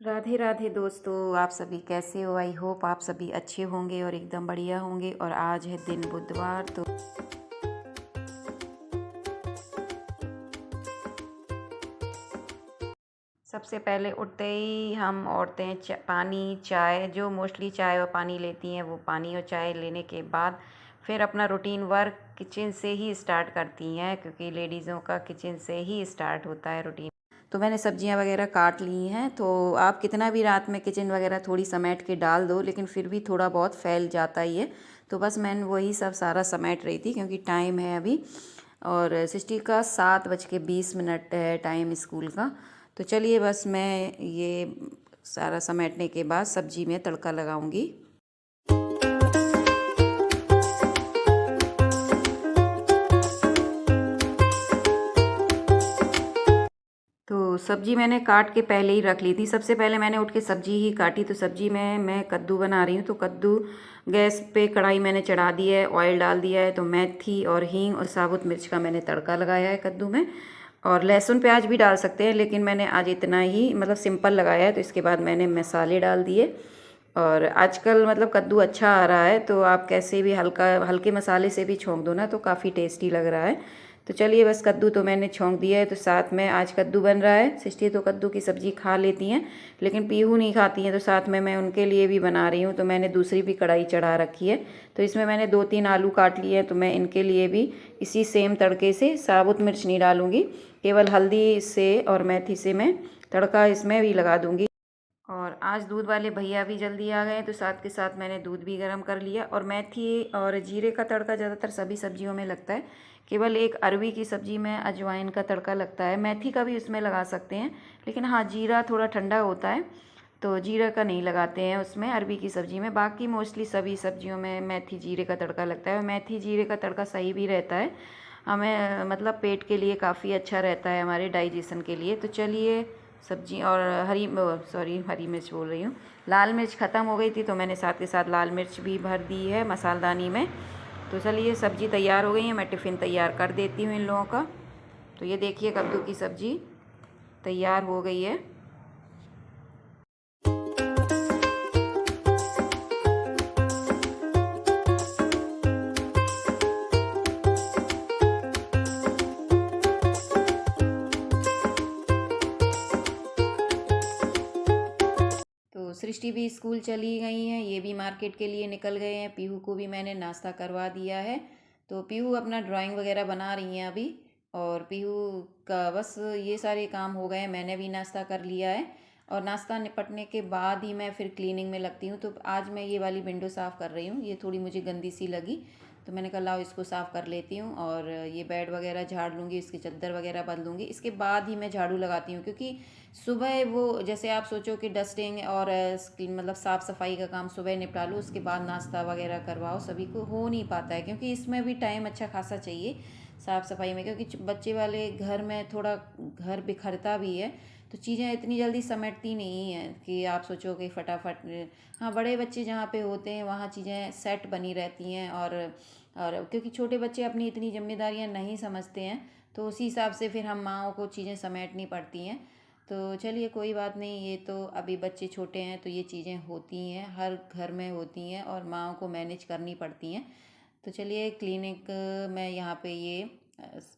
राधे राधे दोस्तों, आप सभी कैसे हो। आई होप आप सभी अच्छे होंगे और एकदम बढ़िया होंगे। और आज है दिन बुधवार। तो सबसे पहले उठते ही हम औरतें पानी चाय, जो मोस्टली चाय और पानी लेती हैं, वो पानी और चाय लेने के बाद फिर अपना रूटीन वर्क किचन से ही स्टार्ट करती हैं, क्योंकि लेडीज़ों का किचन से ही स्टार्ट होता है रूटीन। तो मैंने सब्जियां वगैरह काट ली हैं। तो आप कितना भी रात में किचन वगैरह थोड़ी समेट के डाल दो, लेकिन फिर भी थोड़ा बहुत फैल जाता ही है। तो बस मैं वही सब सारा समेट रही थी, क्योंकि टाइम है अभी। और सिस्टी का 7:20 है टाइम स्कूल का। तो चलिए, बस मैं ये सारा समेटने के बाद सब्जी में तड़का लगाऊंगी। तो सब्जी मैंने काट के पहले ही रख ली थी। सबसे पहले मैंने उठ के सब्जी ही काटी। तो सब्जी में मैं कद्दू बना रही हूँ। तो कद्दू गैस पे कढ़ाई मैंने चढ़ा दी है, ऑयल डाल दिया है। तो मेथी और हींग और साबुत मिर्च का मैंने तड़का लगाया है कद्दू में। और लहसुन प्याज भी डाल सकते हैं, लेकिन मैंने आज इतना ही मतलब सिंपल लगाया है। तो इसके बाद मैंने मसाले डाल दिए। और आजकल मतलब कद्दू अच्छा आ रहा है, तो आप कैसे भी हल्के मसाले से भी छोंक दो ना, तो काफ़ी टेस्टी लग रहा है। तो चलिए, बस कद्दू तो मैंने छोंक दिया है। तो साथ में आज कद्दू बन रहा है। सिस्टी तो कद्दू की सब्ज़ी खा लेती हैं, लेकिन पीहू नहीं खाती हैं। तो साथ में मैं उनके लिए भी बना रही हूँ। तो मैंने दूसरी भी कढ़ाई चढ़ा रखी है। तो इसमें मैंने 2-3 आलू काट लिए हैं। तो मैं इनके लिए भी इसी सेम तड़के से, साबुत मिर्च नहीं डालूँगी, केवल हल्दी से और मेथी से मैं तड़का इसमें भी लगा दूँगी। और आज दूध वाले भैया भी जल्दी आ गए, तो साथ के साथ मैंने दूध भी गर्म कर लिया। और मेथी और जीरे का तड़का ज़्यादातर सभी सब्जियों में लगता है। केवल एक अरवी की सब्ज़ी में अजवाइन का तड़का लगता है। मेथी का भी उसमें लगा सकते हैं, लेकिन हाँ, जीरा थोड़ा ठंडा होता है, तो जीरा का नहीं लगाते हैं उसमें अरवी की सब्ज़ी में। बाकी मोस्टली सभी सब्जियों में मेथी जीरे का तड़का लगता है। और मेथी जीरे का तड़का सही भी रहता है हमें, मतलब पेट के लिए काफ़ी अच्छा रहता है, हमारे डाइजेशन के लिए। तो चलिए, सब्जी और हरी मिर्च बोल रही हूँ, लाल मिर्च ख़त्म हो गई थी, तो मैंने साथ के साथ लाल मिर्च भी भर दी है मसालदानी में। तो चलिए, सब्ज़ी तैयार हो गई है। मैं टिफ़िन तैयार कर देती हूँ इन लोगों का। तो ये देखिए, कद्दू की सब्ज़ी तैयार हो गई है। तो सृष्टि भी स्कूल चली गई हैं, ये भी मार्केट के लिए निकल गए हैं। पीहू को भी मैंने नाश्ता करवा दिया है। तो पीहू अपना ड्राइंग वगैरह बना रही हैं अभी। और पीहू का बस ये सारे काम हो गए हैं। मैंने भी नाश्ता कर लिया है। और नाश्ता निपटने के बाद ही मैं फिर क्लीनिंग में लगती हूँ। तो आज मैं ये वाली विंडो साफ़ कर रही हूँ, ये थोड़ी मुझे गंदी सी लगी। तो मैंने कहा लाओ इसको साफ़ कर लेती हूँ। और ये बेड वगैरह झाड़ लूँगी, इसकी चादर वगैरह बदलूँगी, इसके बाद ही मैं झाड़ू लगाती हूँ। क्योंकि सुबह वो, जैसे आप सोचो कि डस्टिंग और मतलब साफ़ सफाई का काम सुबह निपटा लो, उसके बाद नाश्ता वगैरह करवाओ, सभी को हो नहीं पाता है। क्योंकि इसमें भी टाइम अच्छा खासा चाहिए साफ़ सफाई में, क्योंकि बच्चे वाले घर में थोड़ा घर बिखरता भी है। तो चीज़ें इतनी जल्दी समेटती नहीं हैं कि आप सोचो कि फटाफट। हाँ, बड़े बच्चे जहाँ पे होते हैं वहाँ चीज़ें सेट बनी रहती हैं। और क्योंकि छोटे बच्चे अपनी इतनी जिम्मेदारियाँ नहीं समझते हैं, तो उसी हिसाब से फिर हम माँओं को चीज़ें समेटनी पड़ती हैं। तो चलिए, कोई बात नहीं, ये तो अभी बच्चे छोटे हैं, तो ये चीज़ें होती हैं, हर घर में होती हैं और माँओं को मैनेज करनी पड़ती हैं। तो चलिए, क्लिनिक में यहाँ पे ये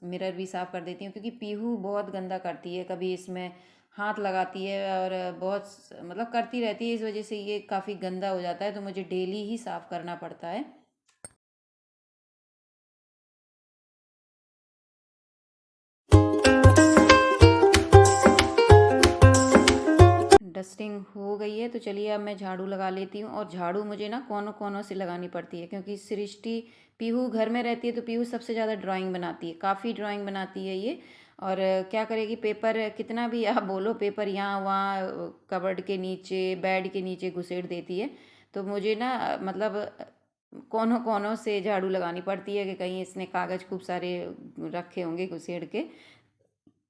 मिरर भी साफ़ कर देती हूँ, क्योंकि पीहू बहुत गंदा करती है, कभी इसमें हाथ लगाती है और बहुत मतलब करती रहती है। इस वजह से ये काफ़ी गंदा हो जाता है, तो मुझे डेली ही साफ़ करना पड़ता है। डस्टिंग हो गई है। तो चलिए, अब मैं झाड़ू लगा लेती हूँ। और झाड़ू मुझे ना कोनों कोनों से लगानी पड़ती है, क्योंकि सृष्टि पीहू घर में रहती है, तो पीहू सबसे ज़्यादा ड्राइंग बनाती है, काफ़ी ड्राइंग बनाती है ये। और क्या करेगी, पेपर कितना भी आप बोलो, पेपर यहाँ वहाँ कबर्ड के नीचे, बेड के नीचे घुसेड़ देती है। तो मुझे ना मतलब कोनों कोनों से झाड़ू लगानी पड़ती है, कि कहीं इसने कागज़ खूब सारे रखे होंगे घुसेड़ के।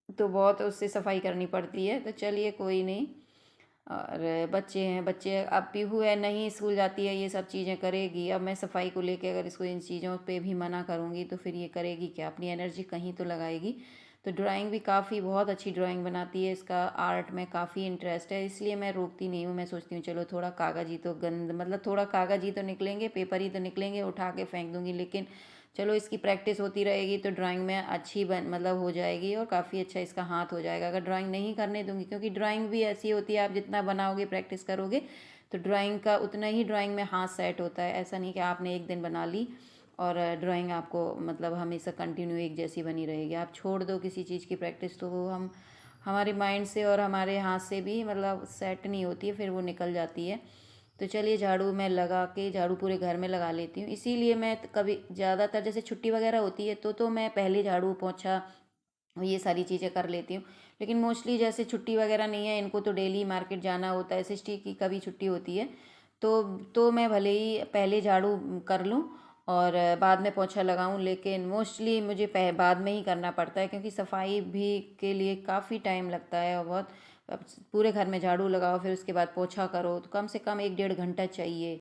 तो बहुत उससे सफाई करनी पड़ती है। तो चलिए, कोई नहीं। और बच्चे हैं, बच्चे अब पीहू है, नहीं स्कूल जाती है, ये सब चीज़ें करेगी। अब मैं सफाई को लेके अगर इसको इन चीज़ों पे भी मना करूँगी, तो फिर ये करेगी क्या, अपनी एनर्जी कहीं तो लगाएगी। तो ड्राइंग भी काफ़ी बहुत अच्छी ड्राइंग बनाती है, इसका आर्ट में काफ़ी इंटरेस्ट है, इसलिए मैं रोकती नहीं हूँ। मैं सोचती हूँ चलो थोड़ा कागज़ ही तो गंद मतलब थोड़ा कागज़ ही तो निकलेंगे, पेपर ही तो निकलेंगे, उठा के फेंक दूँगी, लेकिन चलो इसकी प्रैक्टिस होती रहेगी तो ड्राइंग में अच्छी बन मतलब हो जाएगी और काफ़ी अच्छा इसका हाथ हो जाएगा। अगर ड्राइंग नहीं करने दूँगी, क्योंकि ड्राइंग भी ऐसी होती है, आप जितना बनाओगे प्रैक्टिस करोगे तो ड्राइंग का उतना ही ड्राइंग में हाथ सेट होता है। ऐसा नहीं कि आपने एक दिन बना ली और ड्राइंग आपको मतलब हमेशा कंटिन्यू एक जैसी बनी रहेगी। आप छोड़ दो किसी चीज़ की प्रैक्टिस तो वो हम हमारे माइंड से और हमारे हाथ से भी मतलब सेट नहीं होती है, फिर वो निकल जाती है। तो चलिए झाड़ू मैं लगा के झाड़ू पूरे घर में लगा लेती हूँ। इसीलिए मैं कभी ज़्यादातर जैसे छुट्टी वगैरह होती है तो मैं पहले झाड़ू पोंछा ये सारी चीज़ें कर लेती हूँ। लेकिन मोस्टली जैसे छुट्टी वगैरह नहीं है, इनको तो डेली मार्केट जाना होता है, एसएसटी की कभी छुट्टी होती है तो मैं भले ही पहले झाड़ू कर लूँ और बाद में पोंछा लगाऊँ, लेकिन मोस्टली मुझे बाद में ही करना पड़ता है, क्योंकि सफाई भी के लिए काफ़ी टाइम लगता है और बहुत अब पूरे घर में झाड़ू लगाओ फिर उसके बाद पोछा करो तो कम से कम 1 डेढ़ घंटा चाहिए।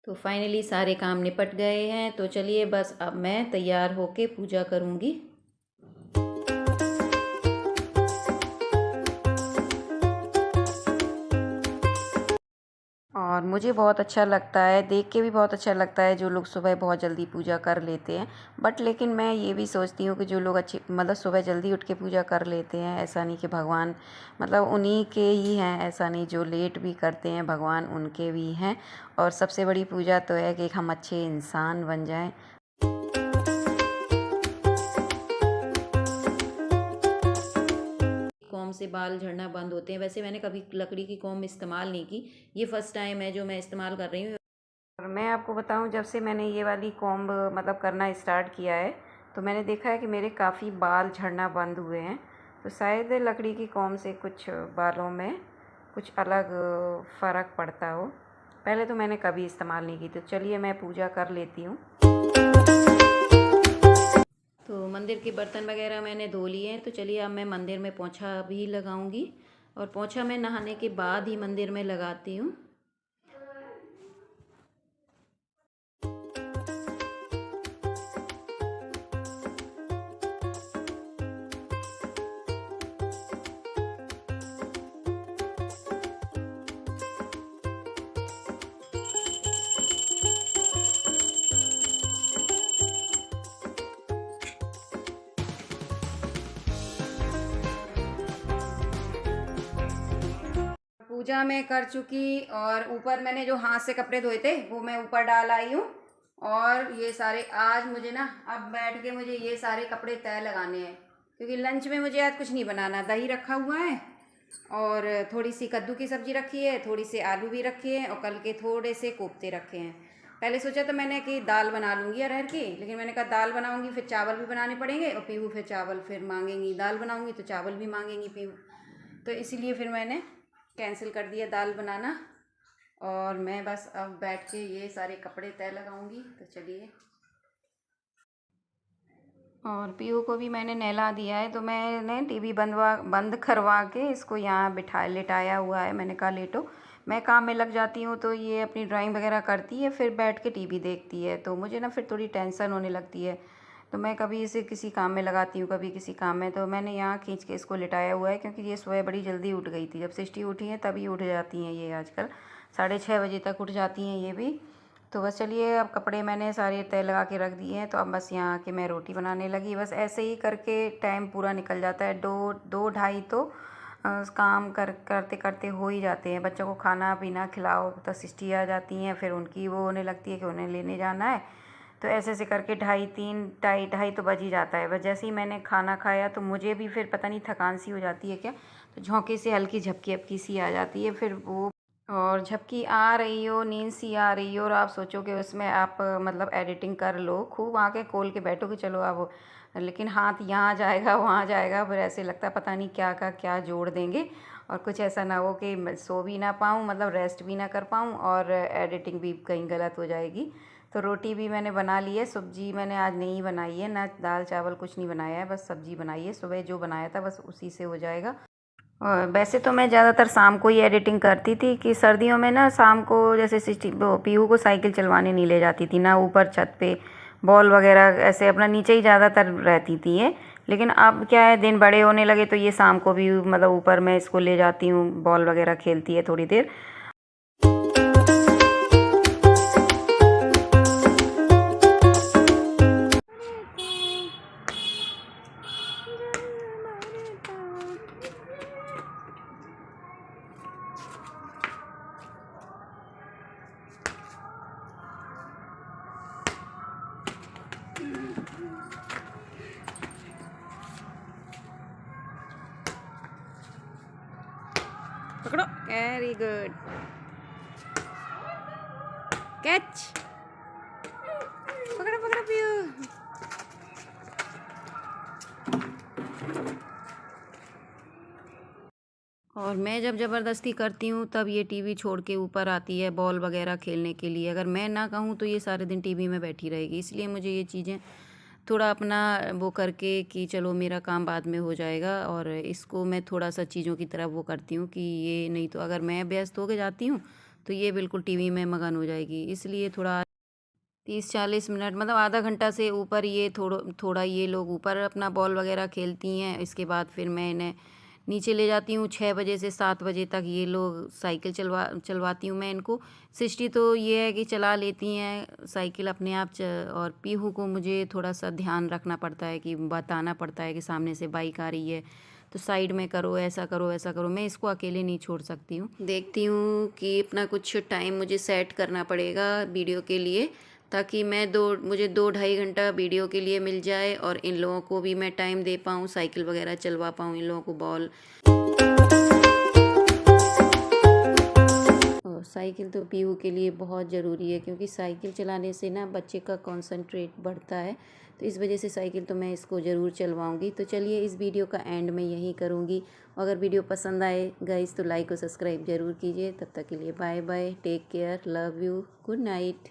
तो फाइनली सारे काम निपट गए हैं, तो चलिए बस अब मैं तैयार होके पूजा करूँगी। और मुझे बहुत अच्छा लगता है, देख के भी बहुत अच्छा लगता है जो लोग सुबह बहुत जल्दी पूजा कर लेते हैं। बट लेकिन मैं ये भी सोचती हूँ कि जो लोग अच्छी मतलब सुबह जल्दी उठ के पूजा कर लेते हैं, ऐसा नहीं कि भगवान मतलब उन्हीं के ही हैं, ऐसा नहीं, जो लेट भी करते हैं भगवान उनके भी हैं। और सबसे बड़ी पूजा तो है कि हम अच्छे इंसान बन जाएं। कॉम से बाल झड़ना बंद होते हैं। वैसे मैंने कभी लकड़ी की कॉम इस्तेमाल नहीं की, ये फर्स्ट टाइम है जो मैं इस्तेमाल कर रही हूँ। और मैं आपको बताऊं, जब से मैंने ये वाली कॉम्ब मतलब करना स्टार्ट किया है तो मैंने देखा है कि मेरे काफ़ी बाल झड़ना बंद हुए हैं। तो शायद लकड़ी की कॉम्ब से कुछ बालों में कुछ अलग फ़र्क पड़ता हो। पहले तो मैंने कभी इस्तेमाल नहीं की, तो चलिए मैं पूजा कर लेती हूँ। तो मंदिर के बर्तन वगैरह मैंने धो लिए हैं, तो चलिए अब मैं मंदिर में पोंछा भी लगाऊंगी। और पोंछा मैं नहाने के बाद ही मंदिर में लगाती हूँ। पूजा मैं कर चुकी और ऊपर मैंने जो हाथ से कपड़े धोए थे वो मैं ऊपर डाल आई हूँ। और ये सारे आज मुझे ना अब बैठ के मुझे ये सारे कपड़े तय लगाने हैं, क्योंकि लंच में मुझे आज कुछ नहीं बनाना। दही रखा हुआ है और थोड़ी सी कद्दू की सब्ज़ी रखी है, थोड़ी सी आलू भी रखी है और कल के थोड़े से कोफ्ते रखे हैं। पहले सोचा तो मैंने कि दाल बना लूँगी अरहर की, लेकिन मैंने कहा दाल बनाऊँगी फिर चावल भी बनाने पड़ेंगे और पीहू फिर चावल फिर मांगेंगी, दाल बनाऊँगी तो चावल भी मांगेंगी पीहू, तो इसीलिए फिर मैंने कैंसिल कर दिया दाल बनाना। और मैं बस अब बैठ के ये सारे कपड़े तय लगाऊंगी, तो चलिए। और पीहू को भी मैंने नहला दिया है, तो मैंने टीवी बंद करवा के इसको यहाँ लिटाया हुआ है। मैंने कहा लेटो, मैं काम में लग जाती हूँ तो ये अपनी ड्राइंग वगैरह करती है, फिर बैठ के टीवी देखती है, तो मुझे ना फिर थोड़ी टेंशन होने लगती है। तो मैं कभी इसे किसी काम में लगाती हूँ, कभी किसी काम में, तो मैंने यहाँ खींच के इसको लिटाया हुआ है, क्योंकि ये सुबह बड़ी जल्दी उठ गई थी। जब सिस्टी उठी हैं तभी उठ जाती हैं ये, आजकल 6:30 बजे तक उठ जाती हैं ये भी। तो बस चलिए, अब कपड़े मैंने सारे तय लगा के रख दिए हैं, तो अब बस यहाँ आके मैं रोटी बनाने लगी। बस ऐसे ही करके टाइम पूरा निकल जाता है। 2 2 ढाई तो काम करते करते हो ही जाते हैं। बच्चों को खाना पीना खिलाओ तो सिस्टी आ जाती हैं, फिर उनकी वो होने लगती है कि उन्हें लेने जाना है। तो ऐसे ऐसे करके 2:30 3 2:30 तो बज ही जाता है। बस जैसे ही मैंने खाना खाया तो मुझे भी फिर पता नहीं थकान सी हो जाती है क्या, तो झोंके से हल्की झपकी अपकी सी आ जाती है फिर वो। और झपकी आ रही हो, नींद सी आ रही हो और आप सोचो कि उसमें आप मतलब एडिटिंग कर लो, खूब आँखें खोल के बैठो कि चलो अब, लेकिन हाथ यहाँ जाएगा वहाँ जाएगा, फिर ऐसे लगता है पता नहीं क्या का क्या जोड़ देंगे। और कुछ ऐसा ना हो कि मैं सो भी ना पाऊँ, मतलब रेस्ट भी ना कर पाऊँ और एडिटिंग भी कहीं गलत हो जाएगी। तो रोटी भी मैंने बना ली है, सब्जी मैंने आज नहीं बनाई है, ना दाल चावल कुछ नहीं बनाया है, बस सब्जी बनाई है। सुबह जो बनाया था बस उसी से हो जाएगा। और वैसे तो मैं ज़्यादातर शाम को ही एडिटिंग करती थी कि सर्दियों में ना शाम को जैसे वो पीहू को साइकिल चलवाने नहीं ले जाती थी ना, ऊपर छत पे बॉल वगैरह ऐसे अपना नीचे ही ज़्यादातर रहती थी ये। लेकिन अब क्या है, दिन बड़े होने लगे तो ये शाम को भी मतलब ऊपर मैं इसको ले जाती हूँ, बॉल वगैरह खेलती है थोड़ी देर। पकड़ो, वेरी गुड, कैच, पकड़ो पकड़ो पियो। और मैं जब ज़बरदस्ती करती हूँ तब ये टीवी छोड़ के ऊपर आती है बॉल वगैरह खेलने के लिए। अगर मैं ना कहूँ तो ये सारे दिन टीवी में बैठी रहेगी। इसलिए मुझे ये चीज़ें थोड़ा अपना वो करके कि चलो मेरा काम बाद में हो जाएगा, और इसको मैं थोड़ा सा चीज़ों की तरफ वो करती हूँ कि ये नहीं तो अगर मैं व्यस्त होके जाती हूँ तो ये बिल्कुल टीवी में मगन हो जाएगी। इसलिए थोड़ा 30-40 मिनट मतलब आधा घंटा से ऊपर ये थोड़ा ये लोग ऊपर अपना बॉल वगैरह खेलती हैं। इसके बाद फिर मैं इन्हें नीचे ले जाती हूँ। 6 बजे से 7 बजे तक ये लोग साइकिल चलवाती हूँ मैं इनको। सृष्टि तो ये है कि चला लेती हैं साइकिल अपने आप और पीहू को मुझे थोड़ा सा ध्यान रखना पड़ता है कि बताना पड़ता है कि सामने से बाइक आ रही है तो साइड में करो, ऐसा करो वैसा करो। मैं इसको अकेले नहीं छोड़ सकती हूँ। देखती हूँ कि अपना कुछ टाइम मुझे सेट करना पड़ेगा वीडियो के लिए, ताकि मुझे 2-2.5 घंटा वीडियो के लिए मिल जाए और इन लोगों को भी मैं टाइम दे पाऊँ, साइकिल वगैरह चलवा पाऊँ, इन लोगों को बॉल। और साइकिल तो पीहू के लिए बहुत ज़रूरी है, क्योंकि साइकिल चलाने से ना बच्चे का कंसंट्रेट बढ़ता है। तो इस वजह से साइकिल तो मैं इसको ज़रूर चलवाऊँगी। तो चलिए इस वीडियो का एंड मैं यहीं करूँगी। अगर वीडियो पसंद आए गाइस तो लाइक और सब्सक्राइब ज़रूर कीजिए। तब तक के लिए bye bye, take care, love you, good night.